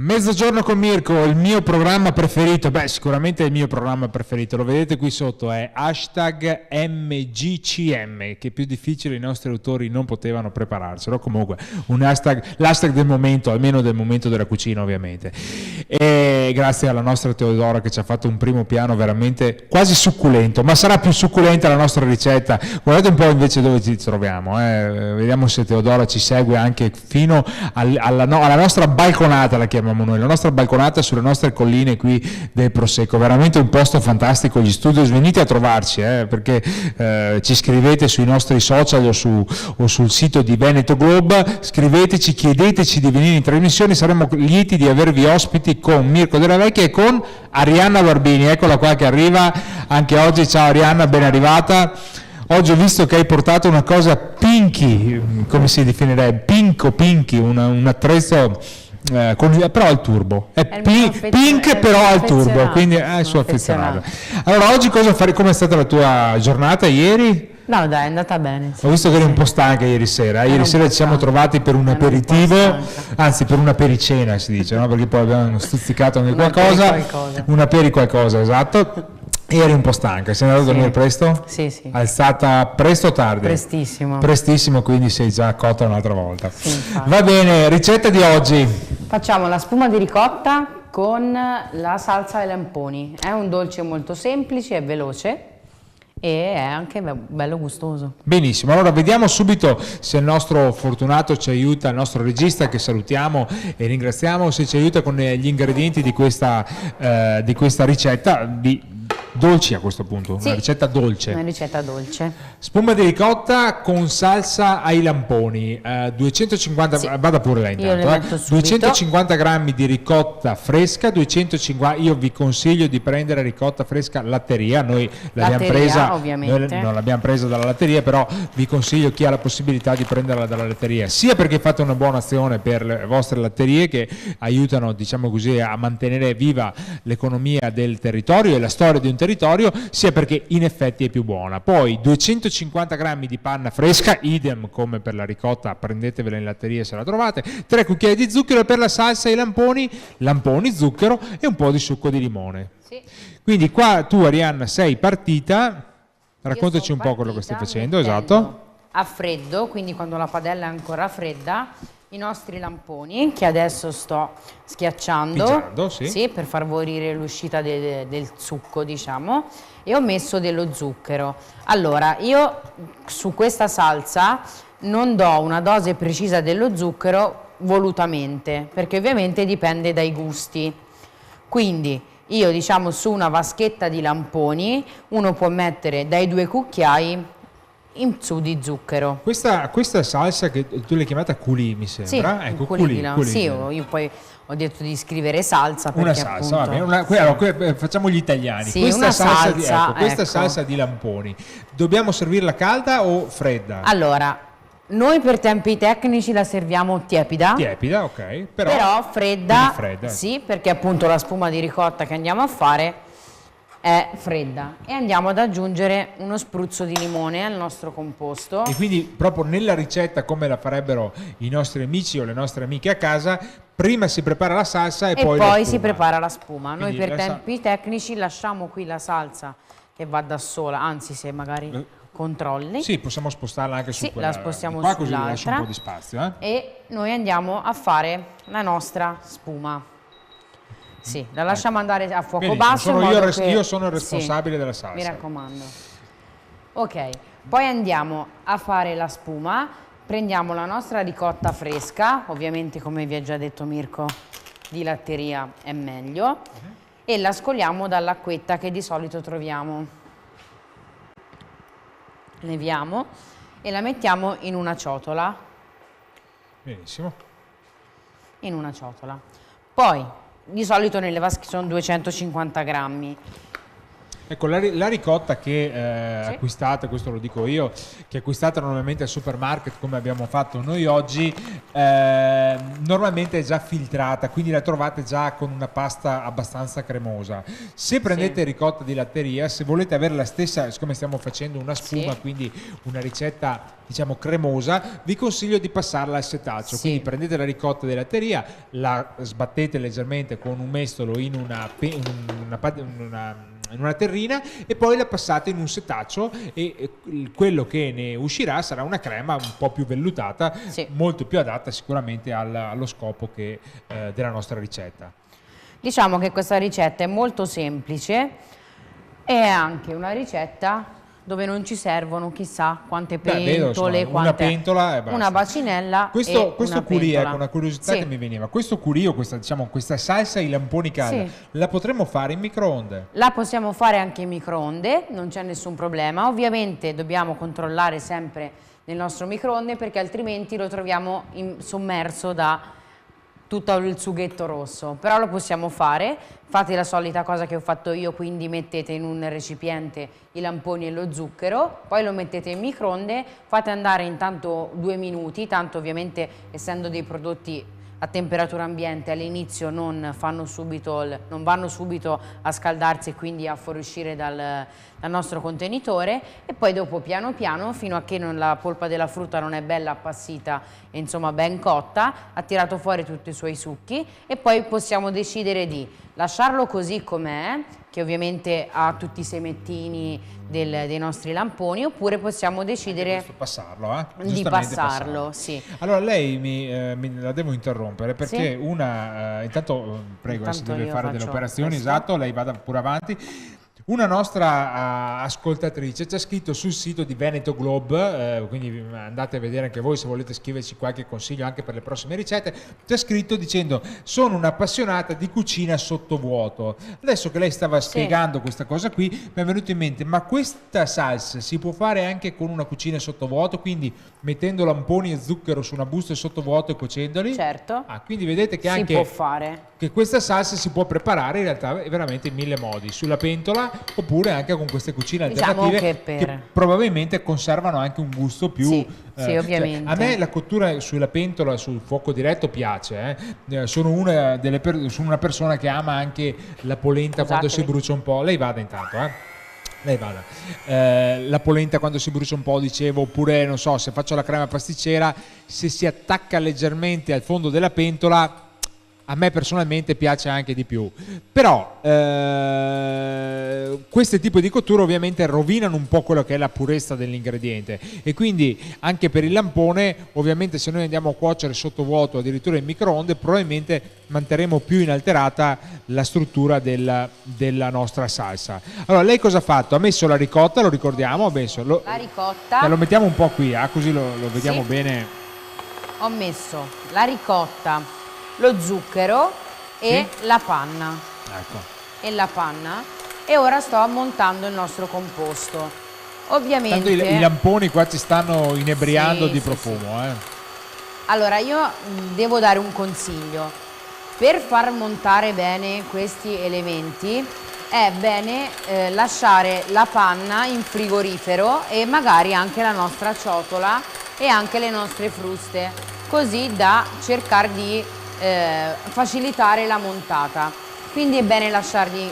Mezzogiorno con Mirko, il mio programma preferito, sicuramente è il mio programma preferito, lo vedete qui sotto, è hashtag MGCM, che più difficile i nostri autori non potevano prepararselo, comunque l'hashtag del momento, almeno del momento della cucina ovviamente. E grazie alla nostra Teodora che ci ha fatto un primo piano veramente quasi succulento, ma sarà più succulenta la nostra ricetta. Guardate un po' invece dove ci troviamo, vediamo se Teodora ci segue anche fino alla nostra balconata, la chiamiamo noi, la nostra balconata sulle nostre colline qui del Prosecco, veramente un posto fantastico, gli studios, venite a trovarci perché ci scrivete sui nostri social o sul sito di Veneto Globe, scriveteci, chiedeteci di venire in trasmissione, saremo lieti di avervi ospiti con Mirko Della Vecchia e con Arianna Barbini, eccola qua che arriva anche oggi. Ciao Arianna, ben arrivata. Oggi ho visto che hai portato una cosa pinky, come si definirebbe? Pinky, un attrezzo però al turbo, è pink però al turbo, quindi è il suo affezionato. Allora oggi cosa fare? Come è stata la tua giornata ieri? No dai, è andata bene. Ho visto che eri un po' stanca ieri sera. Ieri sera ci siamo trovati per un aperitivo, anzi per una pericena si dice, no? Perché poi abbiamo stuzzicato anche qualcosa. Una peri qualcosa, esatto. E eri un po' stanca, sei andata a dormire presto? Sì. Alzata presto o tardi? Prestissimo. Prestissimo, quindi sei già cotta un'altra volta. Sì, va bene, ricetta di oggi. Facciamo la spuma di ricotta con la salsa ai lamponi. È un dolce molto semplice e veloce e è anche bello gustoso. Benissimo, allora vediamo subito se il nostro fortunato ci aiuta, il nostro regista che salutiamo e ringraziamo, se ci aiuta con gli ingredienti di questa ricetta dolci a questo punto, sì, una ricetta dolce. Una ricetta dolce. Spuma di ricotta con salsa ai lamponi, 250, sì, vada pure lei intanto, 250 grammi di ricotta fresca, 250, io vi consiglio di prendere ricotta fresca latteria, noi l'abbiamo presa, ovviamente. Noi non l'abbiamo presa dalla latteria, però vi consiglio chi ha la possibilità di prenderla dalla latteria, sia perché fate una buona azione per le vostre latterie che aiutano, diciamo così, a mantenere viva l'economia del territorio e la storia di un territorio, sia perché in effetti è più buona. Poi 250 grammi di panna fresca, idem come per la ricotta, prendetevela in latteria se la trovate, 3 cucchiai di zucchero per la salsa ai lamponi, zucchero e un po' di succo di limone. Sì. Quindi qua tu Arianna sei partita, raccontaci un po' quello che stai facendo. Esatto. A freddo, quindi quando la padella è ancora fredda, i nostri lamponi che adesso sto schiacciando, sì, per far morire l'uscita del succo, diciamo, e ho messo dello zucchero. Allora, io su questa salsa non do una dose precisa dello zucchero volutamente, perché ovviamente dipende dai gusti. Quindi io, diciamo, su una vaschetta di lamponi uno può mettere dai 2 cucchiai in su di zucchero. Questa salsa che tu l'hai chiamata culì, mi sembra. Sì, ecco, culì. Sì, io poi ho detto di scrivere salsa perché una salsa, appunto, va bene. Allora, facciamo gli italiani. Sì, questa salsa, salsa di lamponi dobbiamo servirla calda o fredda? Allora, noi per tempi tecnici la serviamo tiepida. Tiepida, ok. Però fredda, sì, perché appunto la spuma di ricotta che andiamo a fare è fredda, e andiamo ad aggiungere uno spruzzo di limone al nostro composto. E quindi proprio nella ricetta, come la farebbero i nostri amici o le nostre amiche a casa, prima si prepara la salsa e poi si prepara la spuma. Quindi noi per tempi tecnici lasciamo qui la salsa che va da sola, anzi se magari controlli. Sì, possiamo spostarla anche su quella. La spostiamo qua, sull'altra. Così lascia un po' di spazio. E noi andiamo a fare la nostra spuma. Sì, la lasciamo andare a fuoco basso. Io sono il responsabile della salsa. Mi raccomando. Ok, poi andiamo a fare la spuma. Prendiamo la nostra ricotta fresca, ovviamente come vi ha già detto Mirko, di latteria è meglio, e la scoliamo dall'acquetta che di solito troviamo. Leviamo e la mettiamo in una ciotola. Benissimo. In una ciotola. Poi di solito nelle vasche sono 250 grammi. Ecco, la ricotta che acquistate, questo lo dico io, che acquistate normalmente al supermarket come abbiamo fatto noi oggi, normalmente è già filtrata, quindi la trovate già con una pasta abbastanza cremosa. Se prendete ricotta di latteria, se volete avere la stessa, siccome stiamo facendo una spuma, quindi una ricetta diciamo cremosa, vi consiglio di passarla al setaccio. Quindi prendete la ricotta di latteria, la sbattete leggermente con un mestolo in una terrina e poi la passate in un setaccio e quello che ne uscirà sarà una crema un po' più vellutata, molto più adatta sicuramente allo scopo della nostra ricetta. Diciamo che questa ricetta è molto semplice, è anche una ricetta dove non ci servono chissà quante pentole, una pentola e basta. Una bacinella questo una curry, pentola. Ecco, una curiosità che mi veniva, questo curry o questa salsa ai lamponi calda, la potremmo fare in microonde? La possiamo fare anche in microonde, non c'è nessun problema. Ovviamente dobbiamo controllare sempre nel nostro microonde perché altrimenti lo troviamo sommerso da tutto il sughetto rosso, però lo possiamo fare. Fate la solita cosa che ho fatto io, quindi mettete in un recipiente i lamponi e lo zucchero, poi lo mettete in microonde, fate andare intanto 2 minuti, tanto ovviamente essendo dei prodotti a temperatura ambiente all'inizio non vanno subito a scaldarsi e quindi a fuoriuscire dal nostro contenitore, e poi dopo piano piano fino a che la polpa della frutta non è bella appassita e insomma ben cotta, ha tirato fuori tutti i suoi succhi, e poi possiamo decidere di lasciarlo così com'è, che ovviamente ha tutti i semettini dei nostri lamponi, oppure possiamo decidere di passarlo. Sì. Allora lei la devo interrompere perché intanto prego, si deve fare delle operazioni, lei vada pure avanti. Una nostra ascoltatrice ci ha scritto sul sito di Veneto Globe, quindi andate a vedere anche voi se volete scriverci qualche consiglio anche per le prossime ricette. Ci ha scritto dicendo: sono un'appassionata di cucina sottovuoto. Adesso che lei stava spiegando questa cosa qui mi è venuto in mente, ma questa salsa si può fare anche con una cucina sottovuoto, quindi mettendo lamponi e zucchero su una busta sottovuoto e cuocendoli? Certo. Quindi vedete che si può fare. Che questa salsa si può preparare in realtà veramente in 1000 modi, sulla pentola oppure anche con queste cucine alternative che probabilmente conservano anche un gusto più ovviamente. A me la cottura sulla pentola sul fuoco diretto piace, sono una persona che ama anche la polenta quando si brucia un po'. Lei vada intanto, lei vada. La polenta quando si brucia un po', dicevo, oppure non so, se faccio la crema pasticcera, se si attacca leggermente al fondo della pentola, a me personalmente piace anche di più. Però questi tipi di cotture ovviamente rovinano un po' quello che è la purezza dell'ingrediente, e quindi anche per il lampone ovviamente se noi andiamo a cuocere sottovuoto addirittura in microonde probabilmente manterremo più inalterata la struttura della nostra salsa. Allora lei cosa ha fatto? Ha messo la ricotta, lo ricordiamo, la ricotta, lo mettiamo un po' qui, così lo vediamo bene. Ho messo la ricotta, lo zucchero e la panna. E ora sto ammontando il nostro composto. Ovviamente tanto i lamponi qua ci stanno inebriando di profumo. Allora io devo dare un consiglio: per far montare bene questi elementi è bene lasciare la panna in frigorifero e magari anche la nostra ciotola e anche le nostre fruste, così da cercare di facilitare la montata. Quindi è bene lasciarli,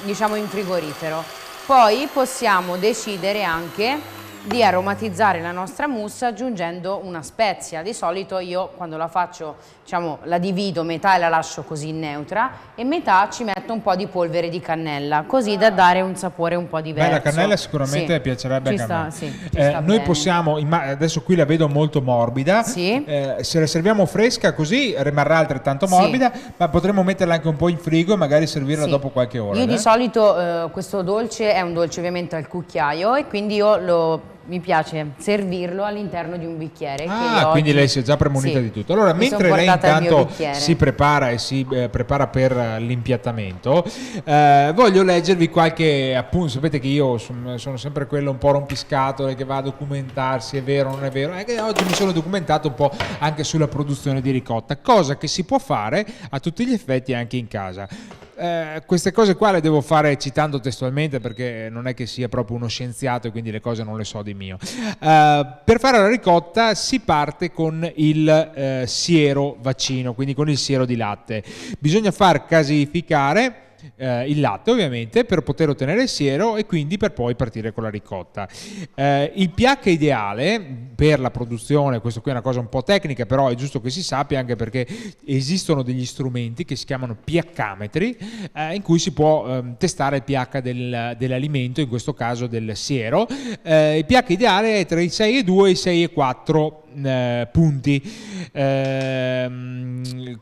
diciamo, in frigorifero. Poi possiamo decidere anche di aromatizzare la nostra mousse aggiungendo una spezia. Di solito io quando la faccio, diciamo, la divido, metà e la lascio così neutra e metà ci metto un po' di polvere di cannella, così da dare un sapore un po' diverso. La cannella sicuramente piacerebbe anche a me. Noi possiamo, adesso qui la vedo molto morbida, se la serviamo fresca così rimarrà altrettanto morbida, ma potremmo metterla anche un po' in frigo e magari servirla dopo qualche ora. Io di solito questo dolce è un dolce ovviamente al cucchiaio, e quindi io mi piace servirlo all'interno di un bicchiere. Quindi lei si è già premunita di tutto. Allora, mentre lei intanto si prepara e si prepara per l'impiattamento, voglio leggervi qualche appunto. Sapete che io sono sempre quello un po' rompiscatole che va a documentarsi, è vero o non è vero. È che oggi mi sono documentato un po' anche sulla produzione di ricotta, cosa che si può fare a tutti gli effetti anche in casa. queste cose qua le devo fare citando testualmente, perché non è che sia proprio uno scienziato e quindi le cose non le so di mio. Per fare la ricotta si parte con il siero vaccino, quindi con il siero di latte. Bisogna far casificare il latte, ovviamente, per poter ottenere il siero e quindi per poi partire con la ricotta. Il pH ideale per la produzione, questo qui è una cosa un po' tecnica, però è giusto che si sappia, anche perché esistono degli strumenti che si chiamano pH-metri, in cui si può testare il pH dell'alimento, in questo caso del siero. Il pH ideale è tra i 6,2 e i 6,4 punti,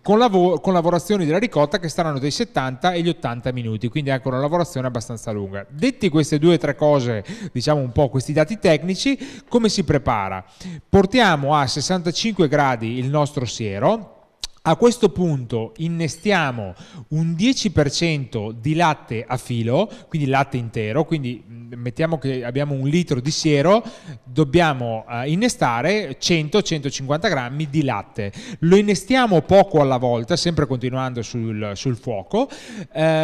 con lavorazioni della ricotta che staranno dai 70 e gli 80 minuti, quindi anche una lavorazione abbastanza lunga. Detti queste 2 o 3 cose, diciamo un po' questi dati tecnici, come si prepara? Portiamo a 65 gradi il nostro siero. A questo punto innestiamo un 10% di latte a filo, quindi latte intero, quindi mettiamo che abbiamo 1 litro di siero, dobbiamo innestare 100-150 grammi di latte. Lo innestiamo poco alla volta, sempre continuando sul fuoco,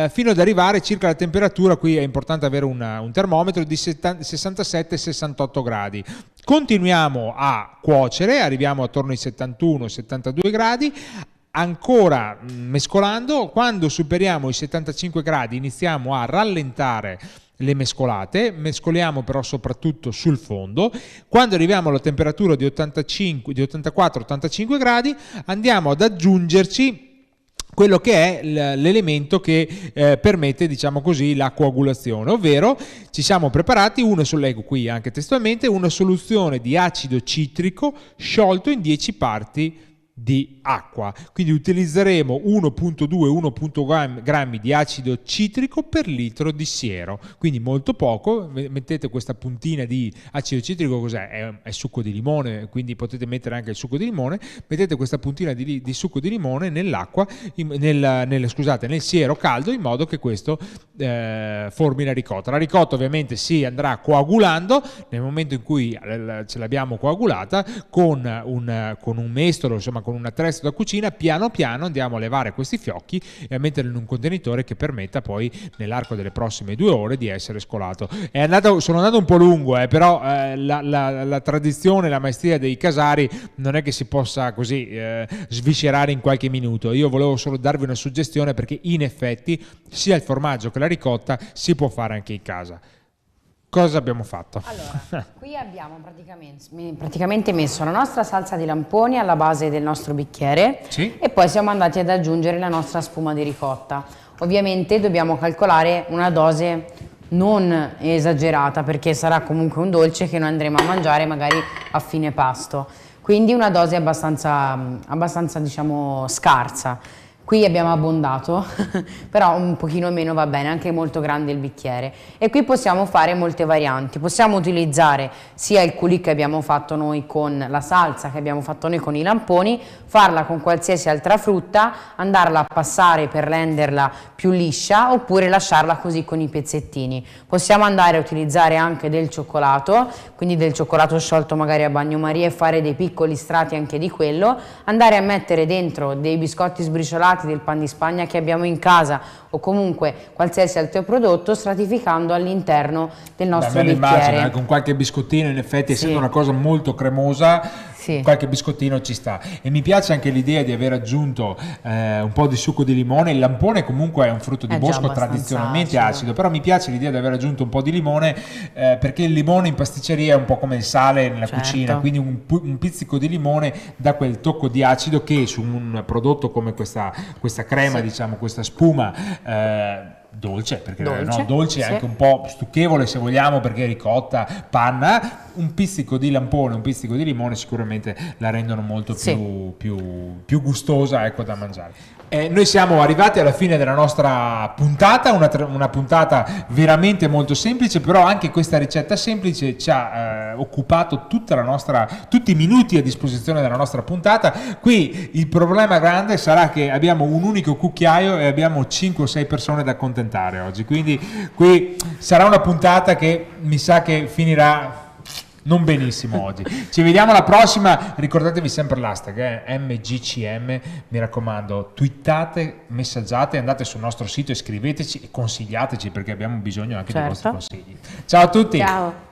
fino ad arrivare circa alla temperatura, qui è importante avere un termometro, di 67-68 gradi. Continuiamo a cuocere, arriviamo attorno ai 71-72 gradi, ancora mescolando. Quando superiamo i 75 gradi iniziamo a rallentare le mescolate, mescoliamo però soprattutto sul fondo. Quando arriviamo alla temperatura di 84-85 gradi andiamo ad aggiungerci quello che è l'elemento che permette, diciamo così, la coagulazione, ovvero ci siamo preparati leggo qui anche testualmente, una soluzione di acido citrico sciolto in 10 parti di acqua, quindi utilizzeremo 1.2-1 grammi di acido citrico per litro di siero, quindi molto poco. Mettete questa puntina di acido citrico, cos'è? È succo di limone, quindi potete mettere anche il succo di limone. Mettete questa puntina di succo di limone nell'acqua, nel siero caldo, in modo che questo formi la ricotta. La ricotta ovviamente si andrà coagulando. Nel momento in cui ce l'abbiamo coagulata, con un mestolo, insomma con un attrezzo da cucina, piano piano andiamo a levare questi fiocchi e a metterli in un contenitore che permetta poi nell'arco delle prossime 2 ore di essere scolato. Sono andato un po' lungo, però la tradizione, la maestria dei casari non è che si possa così sviscerare in qualche minuto. Io volevo solo darvi una suggestione, perché in effetti sia il formaggio che la ricotta si può fare anche in casa. Cosa abbiamo fatto? Allora, qui abbiamo praticamente messo la nostra salsa di lamponi alla base del nostro bicchiere, sì, e poi siamo andati ad aggiungere la nostra spuma di ricotta. Ovviamente dobbiamo calcolare una dose non esagerata, perché sarà comunque un dolce che noi andremo a mangiare magari a fine pasto, quindi una dose abbastanza diciamo scarsa. Qui abbiamo abbondato, però un pochino meno va bene, anche molto grande il bicchiere. E qui possiamo fare molte varianti. Possiamo utilizzare sia il coulis che abbiamo fatto noi con la salsa, che abbiamo fatto noi con i lamponi, farla con qualsiasi altra frutta, andarla a passare per renderla più liscia, oppure lasciarla così con i pezzettini. Possiamo andare a utilizzare anche del cioccolato, quindi del cioccolato sciolto magari a bagnomaria, e fare dei piccoli strati anche di quello, andare a mettere dentro dei biscotti sbriciolati, del pan di Spagna che abbiamo in casa, o comunque qualsiasi altro prodotto, stratificando all'interno del nostro bicchiere. Immagino, con qualche biscottino, in effetti, essendo sì, una cosa molto cremosa, sì, qualche biscottino ci sta. E mi piace anche l'idea di aver aggiunto un po' di succo di limone. Il lampone comunque è un frutto di bosco tradizionalmente acido, però mi piace l'idea di aver aggiunto un po' di limone, perché il limone in pasticceria è un po' come il sale nella cucina, quindi un pizzico di limone dà quel tocco di acido che su un prodotto come questa crema, sì, diciamo, questa spuma dolce, perché dolce è anche un po' stucchevole se vogliamo, perché ricotta, panna, un pizzico di lampone, un pizzico di limone sicuramente la rendono molto più gustosa, ecco, da mangiare. Noi siamo arrivati alla fine della nostra puntata, una puntata veramente molto semplice, però anche questa ricetta semplice ci ha occupato tutti i minuti a disposizione della nostra puntata. Qui il problema grande sarà che abbiamo un unico cucchiaio e abbiamo 5 o 6 persone da accontentare oggi, quindi qui sarà una puntata che mi sa che finirà non benissimo oggi. Ci vediamo alla prossima, ricordatevi sempre l'hashtag MGCM, mi raccomando, twittate, messaggiate, andate sul nostro sito e scriveteci e consigliateci, perché abbiamo bisogno anche dei vostri consigli. Ciao a tutti! Ciao!